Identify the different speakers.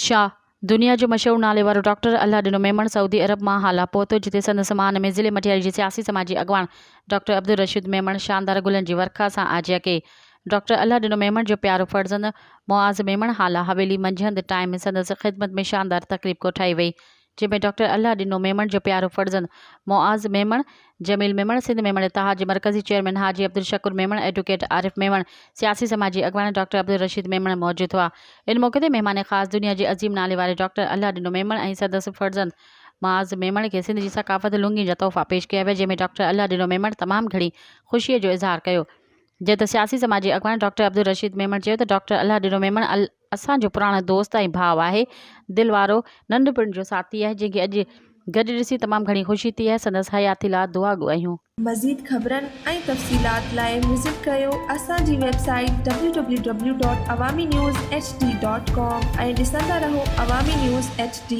Speaker 1: शाह दुनिया जो मशहूर नाले वारो डॉक्टर अल्लाह ॾिनो मेमण सऊदी अरब मां हाला पहुतो, जिते संदसि मान में ज़िले मटियारी जे सियासी समाजी अॻवान डॉक्टर अब्दुल रशीद मेमण शानदार गुलनि जी वर्खा सां आजिया कई। डॉक्टर अल्लाह ॾिनो मेमण जो प्यारो फर्ज़ंद मुआज़ मेमण हाला हवेली मंझंदि टाइम में संदसि ख़िदमत में शानदार तकरीब कोठाई वई, जंहिंमें डॉक्टर अल्लाह ॾिनो मेमण जो प्यारो फर्ज़ंद मुआज़ मेमण, जमील मेमण, सिंध मेमण इत्तेहाद जे मरकज़ी चेयरमैन हाजी अब्दुल शकूर मेमण, एडवोकेट आरिफ मेमण, सियासी समाजी अॻवान डॉक्टर अब्दुल रशीद मेमण मौजूद हुआ। इन मौके ते महिमान ख़ासि दुनिया जे अज़ीम नाले वारे डॉक्टर अल्लाह ॾिनो मेमण ऐं संदसि फर्ज़ंद मुआज़ मेमण खे सिंध जी सकाफ़त लुंगी जा तोहफ़ा पेश कया विया, जंहिंमें डॉक्टर अल्लाह ॾिनो मेमण तमामु घणी ख़ुशीअ जो इज़हार कयो। जे त सियासी समाजी अॻवान डॉक्टर अब्दुल रशीद मेमण चयो त डॉक्टर अल्लाह ॾिनो मेमण असांजो पुराणो दोस्त ऐं भाउ आहे, दिलि वारो नंढपण जो साथी आहे, जंहिंखे अॼु गॾु ॾिसी तमामु घणी ख़ुशी थी आहे। संदसि हयाती लाइ दुआ घुरायूं।
Speaker 2: मज़ीद ख़बरनि ऐं तफ़सीलात लाइ विज़िट कयो असांजी वेबसाइट www.awamiNewsHD.com ऐं ॾिसंदा रहो अवामी न्यूज़ HD।